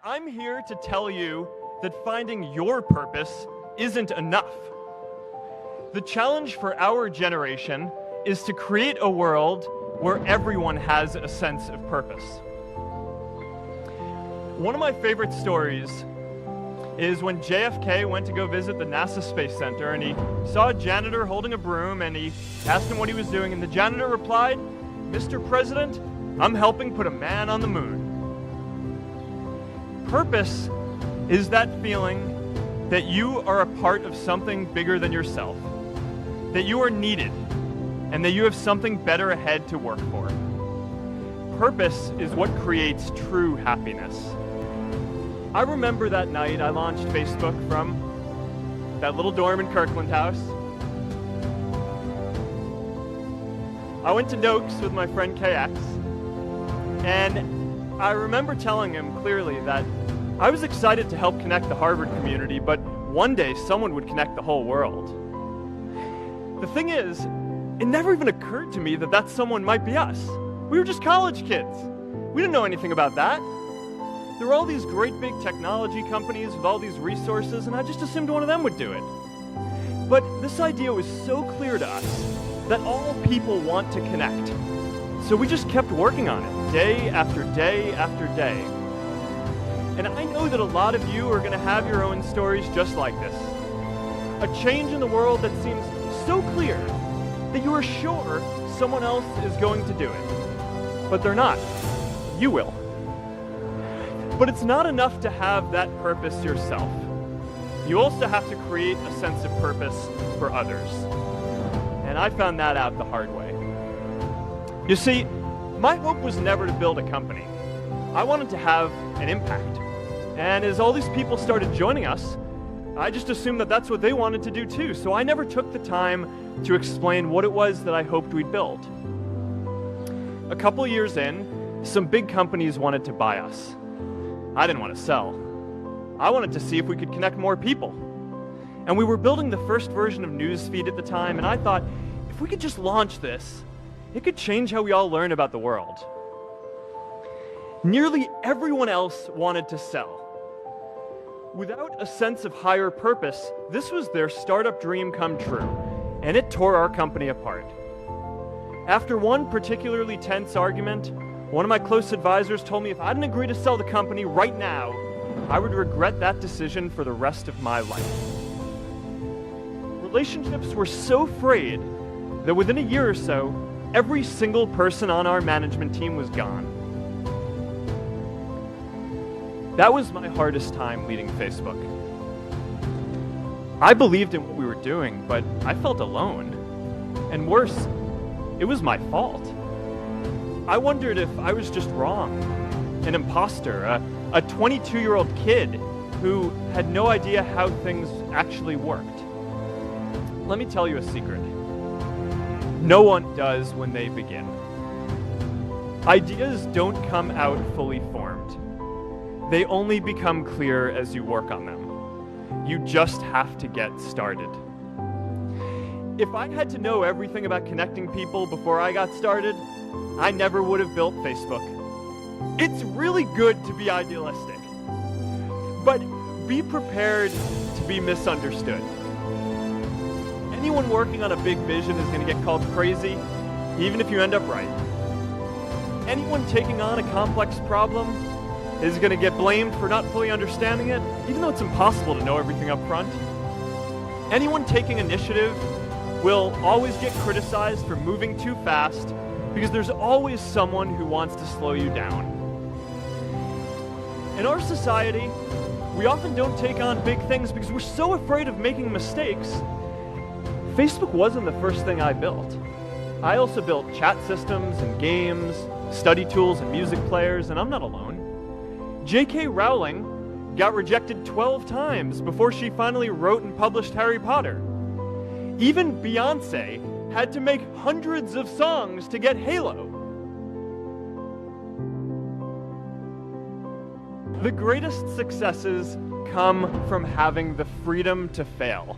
I'm here to tell you that finding your purpose isn't enough. The challenge for our generation is to create a world where everyone has a sense of purpose. One of my favorite stories is when JFK went to go visit the NASA Space Center, and he saw a janitor holding a broom, and he asked him what he was doing, and the janitor replied, "Mr. President, I'm helping put a man on the moon." Purpose is that feeling that you are a part of something bigger than yourself, that you are needed, and that you have something better ahead to work for. Purpose is what creates true happiness. I remember that night I launched Facebook from that little dorm in Kirkland House. I went to Noakes with my friend KX, and I remember telling him clearly that I was excited to help connect the Harvard community, but one day someone would connect the whole world. The thing is, it never even occurred to me that that someone might be us. We were just college kids. We didn't know anything about that. There were all these great big technology companies with all these resources, and I just assumed one of them would do it. But this idea was so clear to us that all people want to connect. So we just kept working on it, day after day after day. And I know that a lot of you are going to have your own stories just like this. A change in the world that seems so clear that you are sure someone else is going to do it. But they're not. You will. But it's not enough to have that purpose yourself. You also have to create a sense of purpose for others. And I found that out the hard way. You see, my hope was never to build a company. I wanted to have an impact. And as all these people started joining us, I just assumed that that's what they wanted to do too. So I never took the time to explain what it was that I hoped we'd build. A couple years in, some big companies wanted to buy us. I didn't want to sell. I wanted to see if we could connect more people. And we were building the first version of Newsfeed at the time, and I thought, if we could just launch this, it could change how we all learn about the world. Nearly everyone else wanted to sell. Without a sense of higher purpose, this was their startup dream come true, and it tore our company apart. After one particularly tense argument, one of my close advisors told me if I didn't agree to sell the company right now, I would regret that decision for the rest of my life. Relationships were so frayed that within a year or so, every single person on our management team was gone. That was my hardest time leading Facebook. I believed in what we were doing, but I felt alone. And worse, it was my fault. I wondered if I was just wrong, an imposter, a 22-year-old kid who had no idea how things actually worked. Let me tell you a secret. No one does when they begin. Ideas don't come out fully formed. They only become clear as you work on them. You just have to get started. If I had to know everything about connecting people before I got started, I never would have built Facebook. It's really good to be idealistic, but be prepared to be misunderstood. Anyone working on a big vision is going to get called crazy, even if you end up right. Anyone taking on a complex problem is going to get blamed for not fully understanding it, even though it's impossible to know everything up front. Anyone taking initiative will always get criticized for moving too fast, because there's always someone who wants to slow you down. In our society, we often don't take on big things because we're so afraid of making mistakes. Facebook wasn't the first thing I built. I also built chat systems and games, study tools and music players, and I'm not alone. J.K. Rowling got rejected 12 times before she finally wrote and published Harry Potter. Even Beyoncé had to make hundreds of songs to get Halo. The greatest successes come from having the freedom to fail.